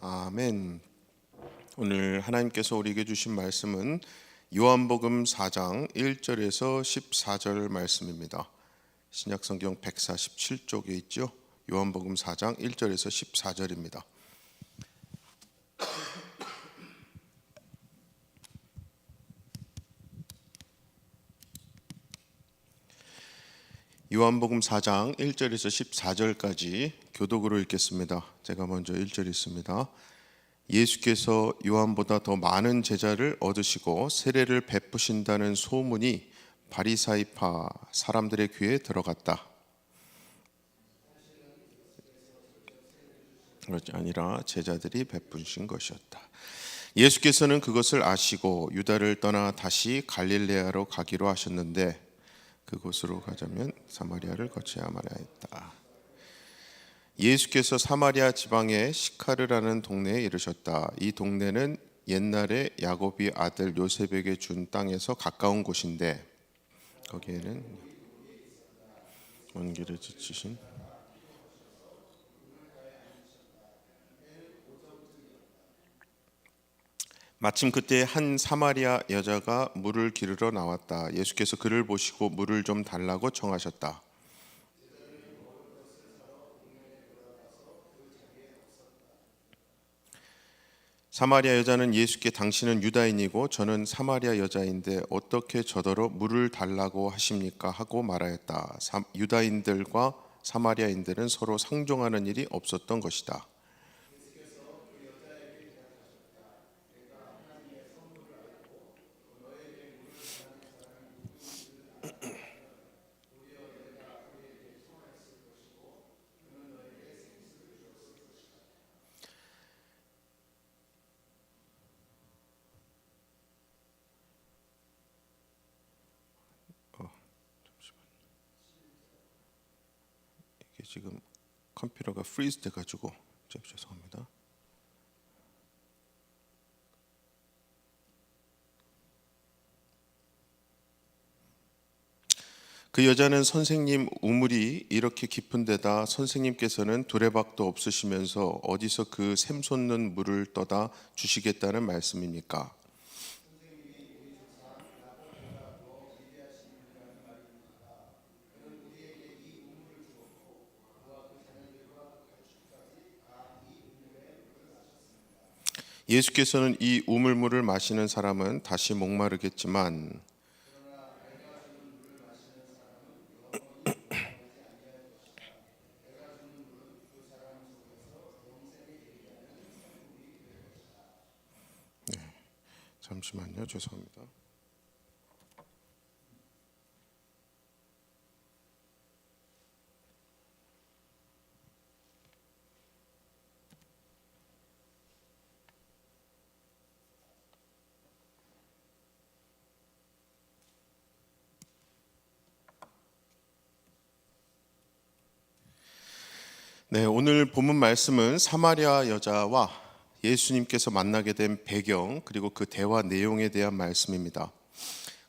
아멘. 오늘 하나님께서 우리에게 주신 말씀은 요한복음 4장 1절에서 14절 말씀입니다. 신약성경 147쪽에 있죠. 요한복음 4장 1절에서 14절입니다. 요한복음 4장 1절에서 14절까지 교독으로 읽겠습니다. 제가 먼저 1절 읽습니다. 예수께서 요한보다 더 많은 제자를 얻으시고 세례를 베푸신다는 소문이 바리사이파 사람들의 귀에 들어갔다. 그렇지 아니라 제자들이 베푸신 것이었다. 예수께서는 그것을 아시고 유다를 떠나 다시 갈릴레아로 가기로 하셨는데 그곳으로 가자면 사마리아를 거쳐야만 했다. 예수께서 사마리아 지방의 시카르라는 동네에 이르셨다. 이 동네는 옛날에 야곱이 아들 요셉에게 준 땅에서 가까운 곳인데 거기에는 먼 길을 지치신 마침 그때 한 사마리아 여자가 물을 기르러 나왔다. 예수께서 그를 보시고 물을 좀 달라고 청하셨다. 사마리아 여자는 예수께 당신은 유다인이고 저는 사마리아 여자인데 어떻게 저더러 물을 달라고 하십니까? 하고 말하였다. 유다인들과 사마리아인들은 서로 상종하는 일이 없었던 것이다. 이게 지금 컴퓨터가 프리즈 돼가지고 죄송합니다. 그 여자는 선생님 우물이 이렇게 깊은 데다 선생님께서는 두레박도 없으시면서 어디서 그 샘 솟는 물을 떠다 주시겠다는 말씀입니까? 예수께서는 이 우물물을 마시는 사람은 다시 목마르겠지만 잠시만요. 죄송합니다. 네, 오늘 본문 말씀은 사마리아 여자와 예수님께서 만나게 된 배경 그리고 그 대화 내용에 대한 말씀입니다.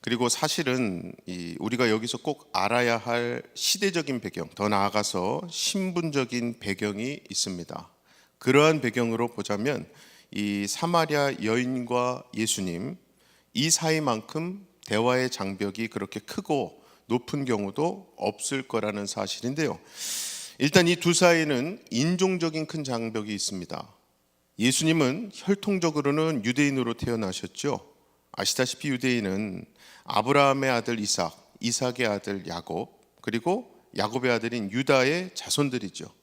그리고 사실은 우리가 여기서 꼭 알아야 할 시대적인 배경, 더 나아가서 신분적인 배경이 있습니다. 그러한 배경으로 보자면 이 사마리아 여인과 예수님 이 사이만큼 대화의 장벽이 그렇게 크고 높은 경우도 없을 거라는 사실인데요. 일단 이 두 사이에는 인종적인 큰 장벽이 있습니다. 예수님은 혈통적으로는 유대인으로 태어나셨죠. 아시다시피 유대인은 아브라함의 아들 이삭, 이삭의 아들 야곱, 그리고 야곱의 아들인 유다의 자손들이죠.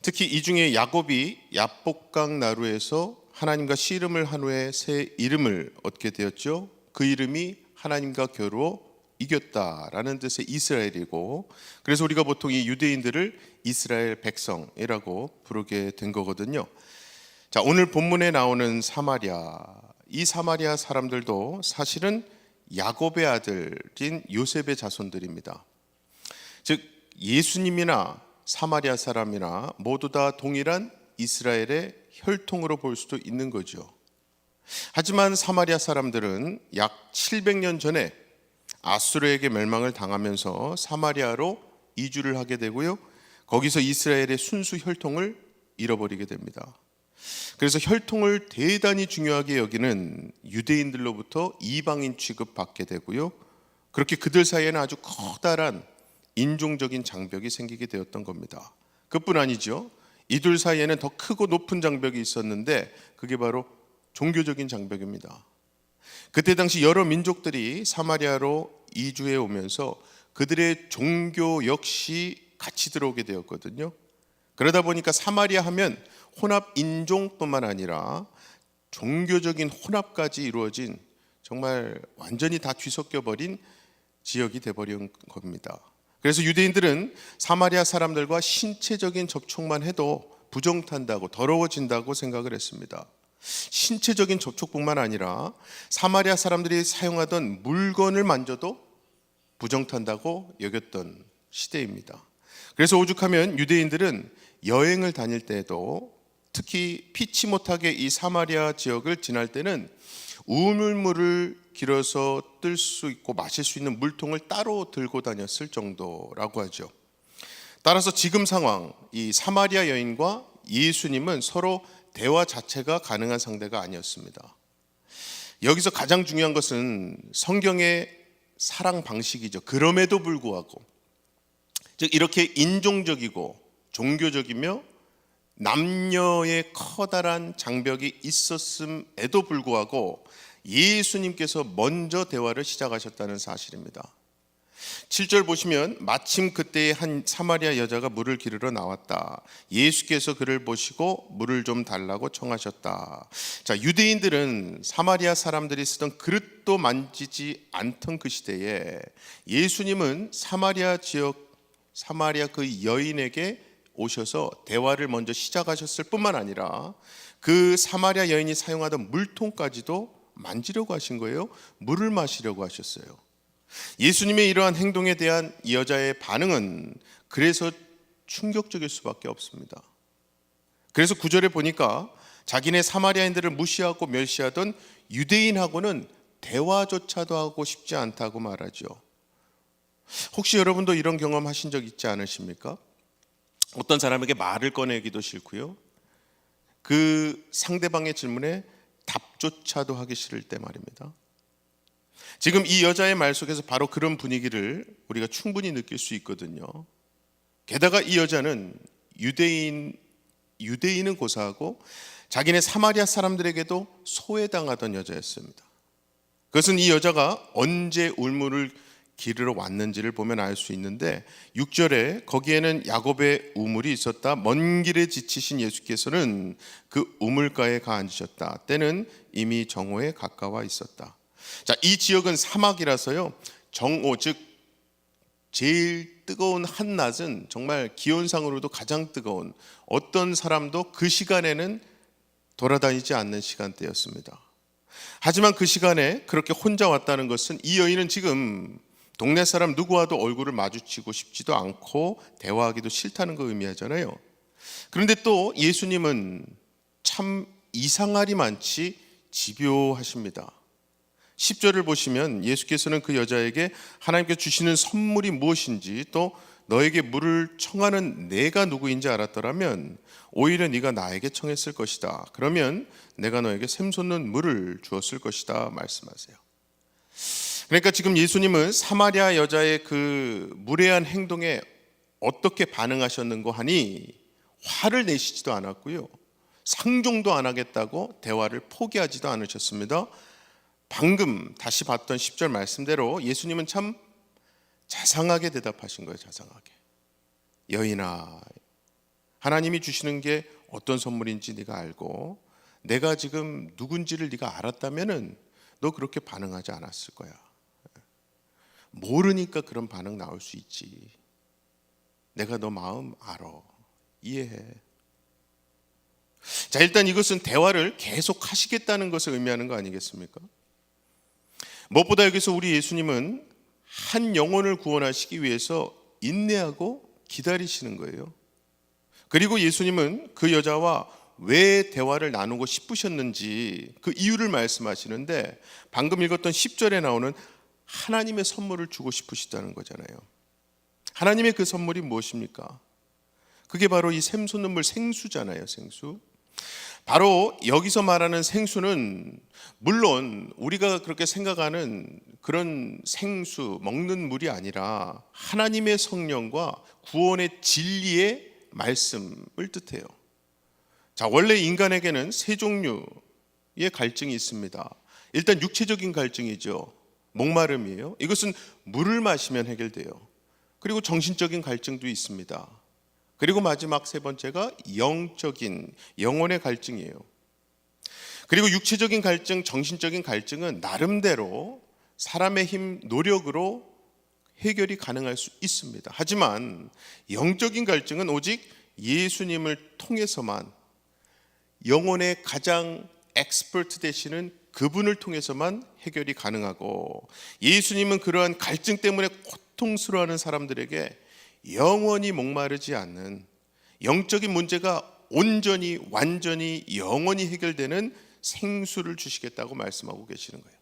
특히 이 중에 야곱이 야복강 나루에서 하나님과 씨름을 한 후에 새 이름을 얻게 되었죠. 그 이름이 하나님과 겨루어 이겼다라는 뜻의 이스라엘이고, 그래서 우리가 보통 이 유대인들을 이스라엘 백성이라고 부르게 된 거거든요. 자, 오늘 본문에 나오는 사마리아, 이 사마리아 사람들도 사실은 야곱의 아들인 요셉의 자손들입니다. 즉 예수님이나 사마리아 사람이나 모두 다 동일한 이스라엘의 혈통으로 볼 수도 있는 거죠. 하지만 사마리아 사람들은 약 700년 전에 아수르에게 멸망을 당하면서 사마리아로 이주를 하게 되고요. 거기서 이스라엘의 순수 혈통을 잃어버리게 됩니다. 그래서 혈통을 대단히 중요하게 여기는 유대인들로부터 이방인 취급받게 되고요. 그렇게 그들 사이에는 아주 커다란 인종적인 장벽이 생기게 되었던 겁니다. 그뿐 아니죠. 이들 사이에는 더 크고 높은 장벽이 있었는데 그게 바로 종교적인 장벽입니다. 그때 당시 여러 민족들이 사마리아로 이주해 오면서 그들의 종교 역시 같이 들어오게 되었거든요. 그러다 보니까 사마리아 하면 혼합 인종뿐만 아니라 종교적인 혼합까지 이루어진 정말 완전히 다 뒤섞여 버린 지역이 돼버린 겁니다. 그래서 유대인들은 사마리아 사람들과 신체적인 접촉만 해도 부정탄다고 더러워진다고 생각을 했습니다. 신체적인 접촉뿐만 아니라 사마리아 사람들이 사용하던 물건을 만져도 부정탄다고 여겼던 시대입니다. 그래서 오죽하면 유대인들은 여행을 다닐 때에도 특히 피치 못하게 이 사마리아 지역을 지날 때는 우물물을 길어서 뜰 수 있고 마실 수 있는 물통을 따로 들고 다녔을 정도라고 하죠. 따라서 지금 상황, 이 사마리아 여인과 예수님은 서로 대화 자체가 가능한 상대가 아니었습니다. 여기서 가장 중요한 것은 성경의 사랑 방식이죠. 그럼에도 불구하고, 즉 이렇게 인종적이고 종교적이며 남녀의 커다란 장벽이 있었음에도 불구하고 예수님께서 먼저 대화를 시작하셨다는 사실입니다. 7절 보시면 마침 그때에 한 사마리아 여자가 물을 기르러 나왔다. 예수께서 그를 보시고 물을 좀 달라고 청하셨다. 자, 유대인들은 사마리아 사람들이 쓰던 그릇도 만지지 않던 그 시대에 예수님은 사마리아 지역, 사마리아 그 여인에게 오셔서 대화를 먼저 시작하셨을 뿐만 아니라 그 사마리아 여인이 사용하던 물통까지도 만지려고 하신 거예요. 물을 마시려고 하셨어요. 예수님의 이러한 행동에 대한 이 여자의 반응은 그래서 충격적일 수밖에 없습니다. 그래서 9절에 보니까 자기네 사마리아인들을 무시하고 멸시하던 유대인하고는 대화조차도 하고 싶지 않다고 말하죠. 혹시 여러분도 이런 경험 하신 적 있지 않으십니까? 어떤 사람에게 말을 꺼내기도 싫고요, 그 상대방의 질문에 답조차도 하기 싫을 때 말입니다. 지금 이 여자의 말 속에서 바로 그런 분위기를 우리가 충분히 느낄 수 있거든요. 게다가 이 여자는 유대인은 고사하고 자기네 사마리아 사람들에게도 소외당하던 여자였습니다. 그것은 이 여자가 언제 울물을 기르러 왔는지를 보면 알 수 있는데 6절에 거기에는 야곱의 우물이 있었다. 먼 길에 지치신 예수께서는 그 우물가에 가 앉으셨다. 때는 이미 정오에 가까워 있었다. 자, 이 지역은 사막이라서요, 정오, 즉 제일 뜨거운 한낮은 정말 기온상으로도 가장 뜨거운, 어떤 사람도 그 시간에는 돌아다니지 않는 시간대였습니다. 하지만 그 시간에 그렇게 혼자 왔다는 것은 이 여인은 지금 동네 사람 누구와도 얼굴을 마주치고 싶지도 않고 대화하기도 싫다는 거 의미하잖아요. 그런데 또 예수님은 참 이상하리 많지 집요하십니다. 10절을 보시면 예수께서는 그 여자에게 하나님께서 주시는 선물이 무엇인지, 또 너에게 물을 청하는 내가 누구인지 알았더라면 오히려 네가 나에게 청했을 것이다. 그러면 내가 너에게 샘솟는 물을 주었을 것이다 말씀하세요. 그러니까 지금 예수님은 사마리아 여자의 그 무례한 행동에 어떻게 반응하셨는고 하니 화를 내시지도 않았고요, 상종도 안 하겠다고 대화를 포기하지도 않으셨습니다. 방금 다시 봤던 10절 말씀대로 예수님은 참 자상하게 대답하신 거예요. 자상하게. 여인아, 하나님이 주시는 게 어떤 선물인지 네가 알고 내가 지금 누군지를 네가 알았다면은 너 그렇게 반응하지 않았을 거야. 모르니까 그런 반응 나올 수 있지. 내가 너 마음 알아. 이해해. 자, 일단 이것은 대화를 계속 하시겠다는 것을 의미하는 거 아니겠습니까? 무엇보다 여기서 우리 예수님은 한 영혼을 구원하시기 위해서 인내하고 기다리시는 거예요. 그리고 예수님은 그 여자와 왜 대화를 나누고 싶으셨는지 그 이유를 말씀하시는데, 방금 읽었던 10절에 나오는 하나님의 선물을 주고 싶으시다는 거잖아요. 하나님의 그 선물이 무엇입니까? 그게 바로 이 샘솟는 물, 생수잖아요. 생수. 바로 여기서 말하는 생수는 물론 우리가 그렇게 생각하는 그런 생수, 먹는 물이 아니라 하나님의 성령과 구원의 진리의 말씀을 뜻해요. 자, 원래 인간에게는 세 종류의 갈증이 있습니다. 일단 육체적인 갈증이죠. 목마름이에요. 이것은 물을 마시면 해결돼요. 그리고 정신적인 갈증도 있습니다. 그리고 마지막 세 번째가 영적인, 영혼의 갈증이에요. 그리고 육체적인 갈증, 정신적인 갈증은 나름대로 사람의 힘, 노력으로 해결이 가능할 수 있습니다. 하지만 영적인 갈증은 오직 예수님을 통해서만, 영혼의 가장 엑스퍼트 되시는 그분을 통해서만 해결이 가능하고, 예수님은 그러한 갈증 때문에 고통스러워하는 사람들에게 영원히 목마르지 않는, 영적인 문제가 온전히 완전히 영원히 해결되는 생수를 주시겠다고 말씀하고 계시는 거예요.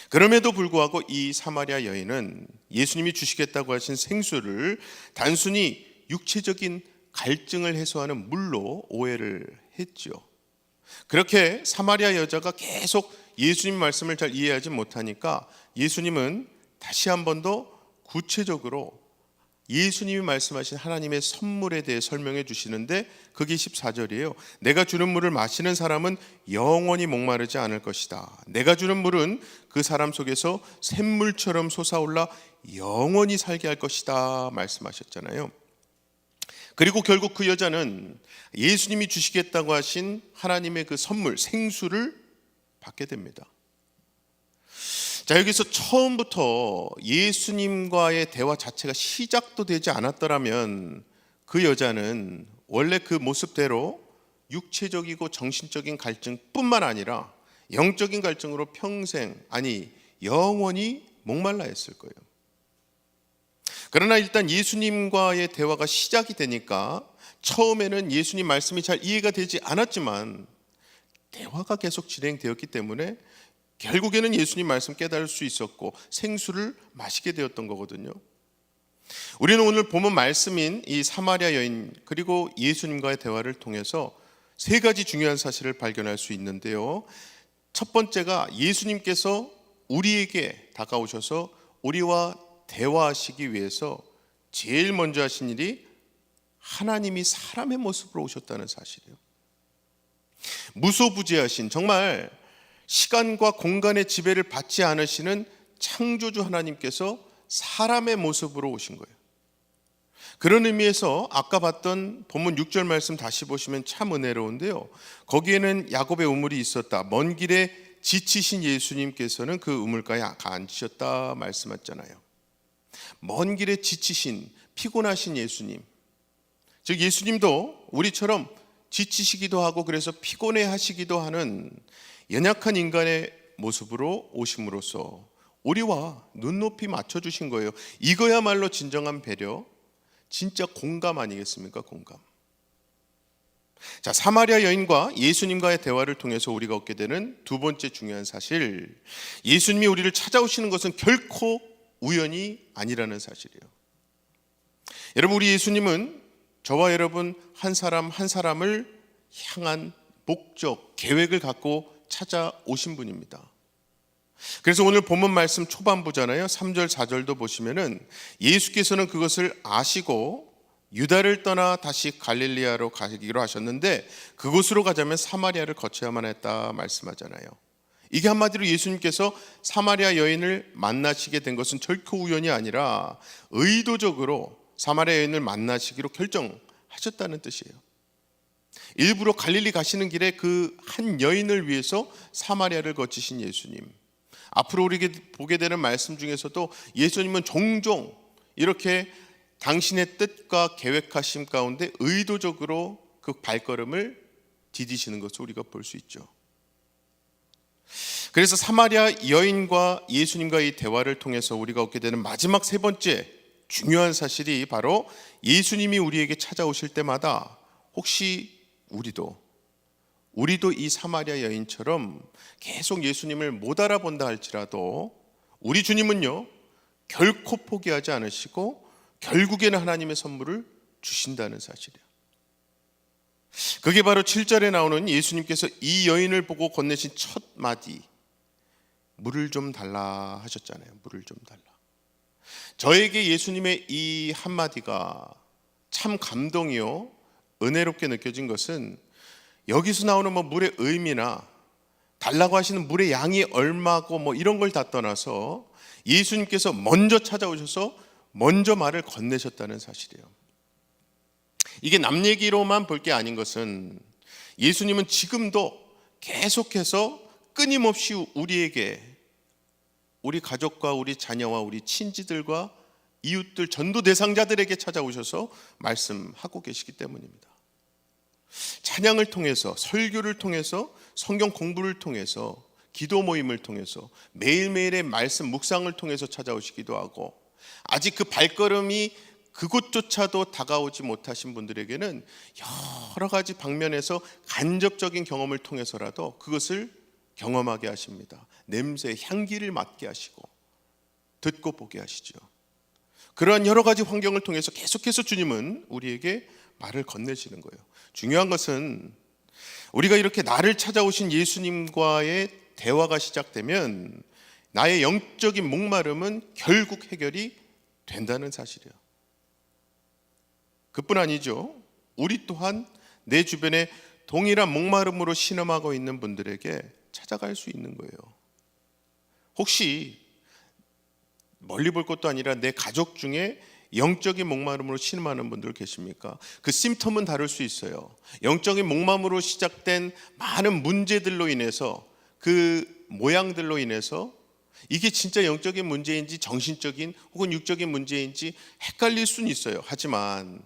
그럼에도 불구하고 이 사마리아 여인은 예수님이 주시겠다고 하신 생수를 단순히 육체적인 갈증을 해소하는 물로 오해를 했죠. 그렇게 사마리아 여자가 계속 예수님 말씀을 잘 이해하지 못하니까 예수님은 다시 한 번 더 구체적으로 예수님이 말씀하신 하나님의 선물에 대해 설명해 주시는데, 그게 14절이에요. 내가 주는 물을 마시는 사람은 영원히 목마르지 않을 것이다. 내가 주는 물은 그 사람 속에서 샘물처럼 솟아올라 영원히 살게 할 것이다 말씀하셨잖아요. 그리고 결국 그 여자는 예수님이 주시겠다고 하신 하나님의 그 선물, 생수를 받게 됩니다. 자, 여기서 처음부터 예수님과의 대화 자체가 시작도 되지 않았더라면 그 여자는 원래 그 모습대로 육체적이고 정신적인 갈증뿐만 아니라 영적인 갈증으로 평생, 아니 영원히 목말라 했을 거예요. 그러나 일단 예수님과의 대화가 시작이 되니까 처음에는 예수님 말씀이 잘 이해가 되지 않았지만 대화가 계속 진행되었기 때문에 결국에는 예수님 말씀 깨달을 수 있었고 생수를 마시게 되었던 거거든요. 우리는 오늘 본문 말씀인 이 사마리아 여인 그리고 예수님과의 대화를 통해서 세 가지 중요한 사실을 발견할 수 있는데요. 첫 번째가 예수님께서 우리에게 다가오셔서 우리와 대화하시기 위해서 제일 먼저 하신 일이 하나님이 사람의 모습으로 오셨다는 사실이에요. 무소부재하신, 정말 시간과 공간의 지배를 받지 않으시는 창조주 하나님께서 사람의 모습으로 오신 거예요. 그런 의미에서 아까 봤던 본문 6절 말씀 다시 보시면 참 은혜로운데요. 거기에는 야곱의 우물이 있었다. 먼 길에 지치신 예수님께서는 그 우물가에 앉으셨다 말씀하셨잖아요. 먼 길에 지치신, 피곤하신 예수님, 즉 예수님도 우리처럼 지치시기도 하고 그래서 피곤해 하시기도 하는 연약한 인간의 모습으로 오심으로써 우리와 눈높이 맞춰주신 거예요. 이거야말로 진정한 배려, 진짜 공감 아니겠습니까? 공감. 자, 사마리아 여인과 예수님과의 대화를 통해서 우리가 얻게 되는 두 번째 중요한 사실, 예수님이 우리를 찾아오시는 것은 결코 우연이 아니라는 사실이에요. 여러분, 우리 예수님은 저와 여러분 한 사람 한 사람을 향한 목적, 계획을 갖고 찾아오신 분입니다. 그래서 오늘 본문 말씀 초반부잖아요. 3절 4절도 보시면은 예수께서는 그것을 아시고 유다를 떠나 다시 갈릴리아로 가기로 하셨는데 그곳으로 가자면 사마리아를 거쳐야만 했다 말씀하잖아요. 이게 한마디로 예수님께서 사마리아 여인을 만나시게 된 것은 결코 우연이 아니라 의도적으로 사마리아 여인을 만나시기로 결정하셨다는 뜻이에요. 일부러 갈릴리 가시는 길에 그 한 여인을 위해서 사마리아를 거치신 예수님, 앞으로 우리에게 보게 되는 말씀 중에서도 예수님은 종종 이렇게 당신의 뜻과 계획하심 가운데 의도적으로 그 발걸음을 디디시는 것을 우리가 볼 수 있죠. 그래서 사마리아 여인과 예수님과의 대화를 통해서 우리가 얻게 되는 마지막 세 번째 중요한 사실이 바로 예수님이 우리에게 찾아오실 때마다 혹시 우리도 이 사마리아 여인처럼 계속 예수님을 못 알아본다 할지라도 우리 주님은요 결코 포기하지 않으시고 결국에는 하나님의 선물을 주신다는 사실이에요. 그게 바로 7절에 나오는 예수님께서 이 여인을 보고 건네신 첫 마디, 물을 좀 달라 하셨잖아요. 물을 좀 달라. 저에게 예수님의 이 한마디가 참 감동이요 은혜롭게 느껴진 것은 여기서 나오는 물의 의미나 달라고 하시는 물의 양이 얼마고 이런 걸 다 떠나서 예수님께서 먼저 찾아오셔서 먼저 말을 건네셨다는 사실이에요. 이게 남 얘기로만 볼 게 아닌 것은 예수님은 지금도 계속해서 끊임없이 우리에게, 우리 가족과 우리 자녀와 우리 친지들과 이웃들, 전도 대상자들에게 찾아오셔서 말씀하고 계시기 때문입니다. 찬양을 통해서, 설교를 통해서, 성경 공부를 통해서, 기도 모임을 통해서, 매일매일의 말씀 묵상을 통해서 찾아오시기도 하고, 아직 그 발걸음이 그곳조차도 다가오지 못하신 분들에게는 여러 가지 방면에서 간접적인 경험을 통해서라도 그것을 경험하게 하십니다. 냄새, 향기를 맡게 하시고 듣고 보게 하시죠. 그러한 여러 가지 환경을 통해서 계속해서 주님은 우리에게 말을 건네시는 거예요. 중요한 것은 우리가 이렇게 나를 찾아오신 예수님과의 대화가 시작되면 나의 영적인 목마름은 결국 해결이 된다는 사실이에요. 그뿐 아니죠. 우리 또한 내 주변에 동일한 목마름으로 신음하고 있는 분들에게 찾아갈 수 있는 거예요. 혹시 멀리 볼 것도 아니라 내 가족 중에 영적인 목마름으로 신음하는 분들 계십니까? 그 심텀은 다를 수 있어요. 영적인 목마름으로 시작된 많은 문제들로 인해서, 그 모양들로 인해서 이게 진짜 영적인 문제인지 정신적인 혹은 육적인 문제인지 헷갈릴 수는 있어요. 하지만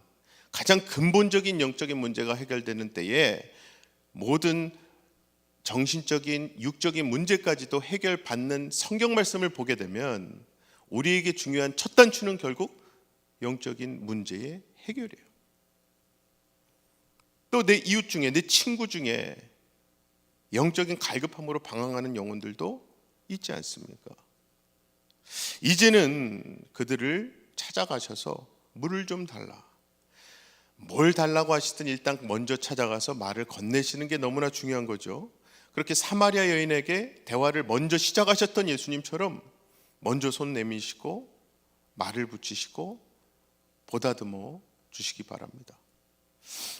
가장 근본적인 영적인 문제가 해결되는 때에 모든 정신적인 육적인 문제까지도 해결받는 성경 말씀을 보게 되면 우리에게 중요한 첫 단추는 결국 영적인 문제의 해결이에요. 또 내 이웃 중에, 내 친구 중에 영적인 갈급함으로 방황하는 영혼들도 있지 않습니까? 이제는 그들을 찾아가셔서 물을 좀 달라, 뭘 달라고 하시든 일단 먼저 찾아가서 말을 건네시는 게 너무나 중요한 거죠. 그렇게 사마리아 여인에게 대화를 먼저 시작하셨던 예수님처럼 먼저 손 내미시고 말을 붙이시고 보다듬어 주시기 바랍니다.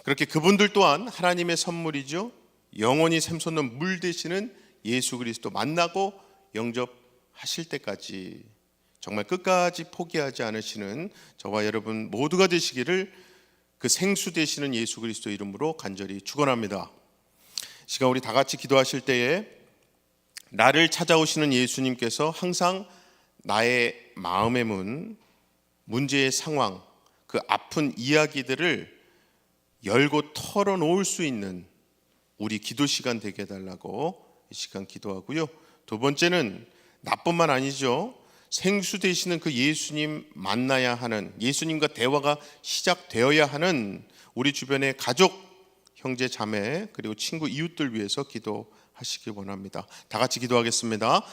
그렇게 그분들 또한 하나님의 선물이죠. 영원히 샘솟는 물 되시는 예수 그리스도 만나고 영접하실 때까지 정말 끝까지 포기하지 않으시는 저와 여러분 모두가 되시기를 그 생수 되시는 예수 그리스도 이름으로 간절히 축원합니다. 시간 우리 다 같이 기도하실 때에 나를 찾아오시는 예수님께서 항상 나의 마음의 문, 문제의 상황, 그 아픈 이야기들을 열고 털어놓을 수 있는 우리 기도 시간 되게 해달라고 이 시간 기도하고요. 두 번째는 나뿐만 아니죠. 생수 되시는 그 예수님 만나야 하는, 예수님과 대화가 시작되어야 하는 우리 주변의 가족, 형제, 자매 그리고 친구, 이웃들 위해서 기도하시기 원합니다. 다 같이 기도하겠습니다.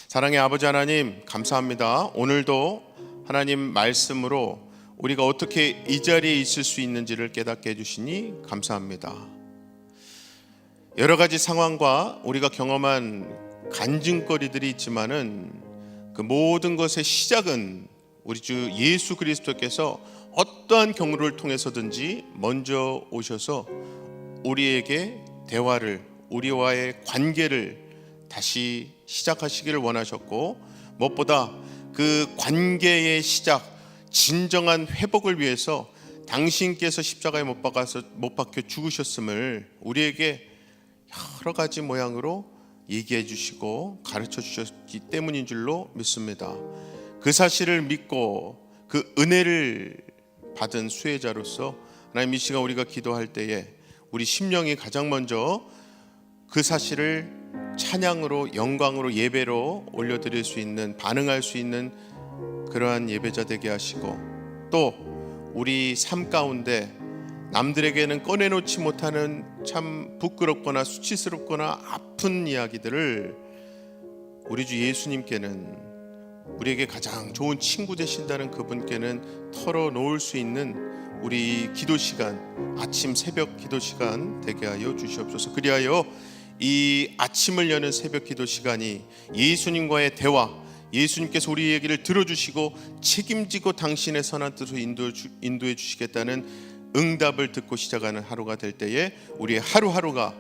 사랑의 아버지 하나님, 감사합니다. 오늘도 하나님 말씀으로 우리가 어떻게 이 자리에 있을 수 있는지를 깨닫게 해주시니 감사합니다. 여러 가지 상황과 우리가 경험한 간증거리들이 있지만은 그 모든 것의 시작은 우리 주 예수 그리스도께서 어떠한 경로를 통해서든지 먼저 오셔서 우리에게 대화를, 우리와의 관계를 다시 시작하시기를 원하셨고, 무엇보다 그 관계의 시작, 진정한 회복을 위해서 당신께서 십자가에 못 박혀 죽으셨음을 우리에게 여러 가지 모양으로 얘기해 주시고 가르쳐 주셨기 때문인 줄로 믿습니다. 그 사실을 믿고 그 은혜를 받은 수혜자로서 하나님, 이 시간 우리가 기도할 때에 우리 심령이 가장 먼저 그 사실을 찬양으로, 영광으로, 예배로 올려드릴 수 있는, 반응할 수 있는 그러한 예배자 되게 하시고, 또 우리 삶 가운데 남들에게는 꺼내놓지 못하는 참 부끄럽거나 수치스럽거나 아픈 이야기들을 우리 주 예수님께는, 우리에게 가장 좋은 친구 되신다는 그분께는 털어놓을 수 있는 우리 기도 시간, 아침 새벽 기도 시간 되게 하여 주시옵소서. 그리하여 이 아침을 여는 새벽 기도 시간이 예수님과의 대화, 예수님께서 우리 얘기를 들어주시고 책임지고 당신의 선한 뜻으로 인도해 주시겠다는 응답을 듣고 시작하는 하루가 될 때에 우리의 하루하루가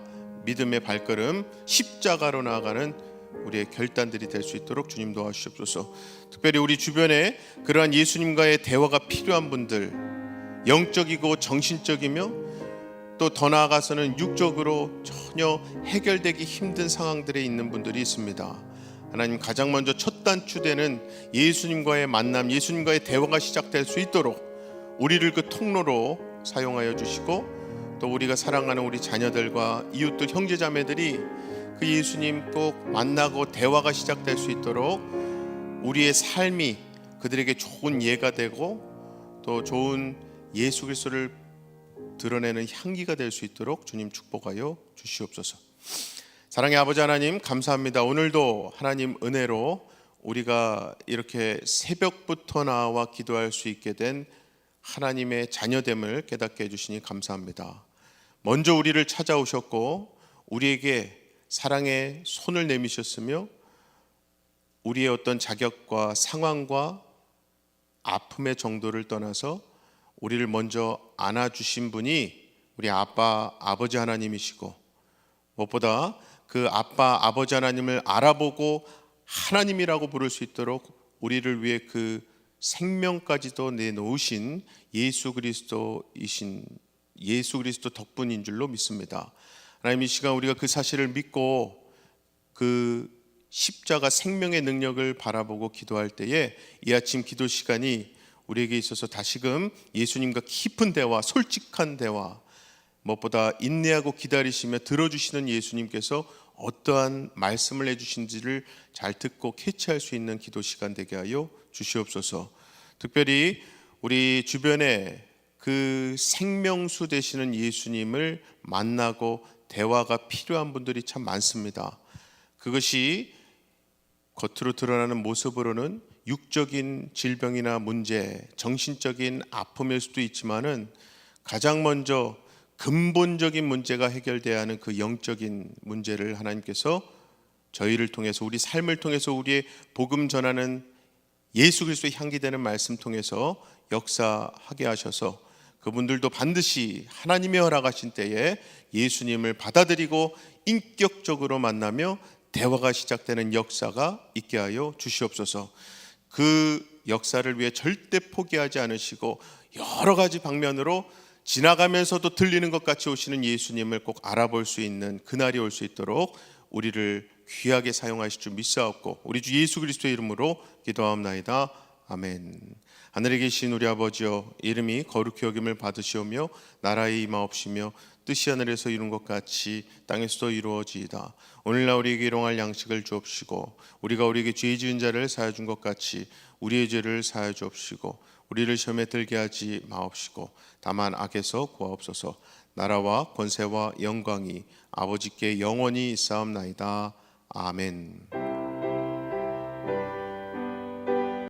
믿음의 발걸음, 십자가로 나아가는 우리의 결단들이 될 수 있도록 주님 도와주시옵소서. 특별히 우리 주변에 그러한 예수님과의 대화가 필요한 분들, 영적이고 정신적이며 또 더 나아가서는 육적으로 전혀 해결되기 힘든 상황들에 있는 분들이 있습니다. 하나님, 가장 먼저 첫 단추되는 예수님과의 만남, 예수님과의 대화가 시작될 수 있도록 우리를 그 통로로 사용하여 주시고, 또 우리가 사랑하는 우리 자녀들과 이웃들, 형제자매들이 그 예수님 꼭 만나고 대화가 시작될 수 있도록 우리의 삶이 그들에게 좋은 예가 되고 또 좋은 예수 그리스도를 드러내는 향기가 될 수 있도록 주님 축복하여 주시옵소서. 사랑의 아버지 하나님, 감사합니다. 오늘도 하나님 은혜로 우리가 이렇게 새벽부터 나와 기도할 수 있게 된 하나님의 자녀됨을 깨닫게 해주시니 감사합니다. 먼저 우리를 찾아오셨고 우리에게 사랑의 손을 내미셨으며 우리의 어떤 자격과 상황과 아픔의 정도를 떠나서 우리를 먼저 안아주신 분이 우리 아빠, 아버지 하나님이시고, 무엇보다 그 아빠, 아버지 하나님을 알아보고 하나님이라고 부를 수 있도록 우리를 위해 그 생명까지도 내놓으신 예수 그리스도 덕분인 줄로 믿습니다. 하나님, 이 시간 우리가 그 사실을 믿고 그 십자가 생명의 능력을 바라보고 기도할 때에 이 아침 기도 시간이 우리에게 있어서 다시금 예수님과 깊은 대화, 솔직한 대화, 무엇보다 인내하고 기다리시며 들어주시는 예수님께서 어떠한 말씀을 해주신지를 잘 듣고 캐치할 수 있는 기도 시간 되게 하여 주시옵소서. 특별히 우리 주변에 그 생명수 되시는 예수님을 만나고 대화가 필요한 분들이 참 많습니다. 그것이 겉으로 드러나는 모습으로는 육적인 질병이나 문제, 정신적인 아픔일 수도 있지만은 가장 먼저 근본적인 문제가 해결돼야 하는 그 영적인 문제를 하나님께서 저희를 통해서, 우리 삶을 통해서, 우리의 복음 전하는 예수 그리스도의 향기되는 말씀 통해서 역사하게 하셔서 그분들도 반드시 하나님의 허락하신 때에 예수님을 받아들이고 인격적으로 만나며 대화가 시작되는 역사가 있게 하여 주시옵소서. 그 역사를 위해 절대 포기하지 않으시고 여러 가지 방면으로 지나가면서도 들리는 것 같이 오시는 예수님을 꼭 알아볼 수 있는 그날이 올 수 있도록 우리를 귀하게 사용하실 줄 믿사옵고 우리 주 예수 그리스도의 이름으로 기도하옵나이다. 아멘. 하늘에 계신 우리 아버지여, 이름이 거룩히 여김을 받으시오며 나라의 임하옵시며 뜻이 하늘에서 이룬 것 같이 땅에서도 이루어지이다. 오늘날 우리에게 일용할 양식을 주옵시고 우리가 우리에게 죄 지은 자를 사하여 준 것 같이 우리의 죄를 사하여 주옵시고 우리를 시험에 들게 하지 마옵시고 다만 악에서 구하옵소서. 나라와 권세와 영광이 아버지께 영원히 있사옵나이다. 아멘.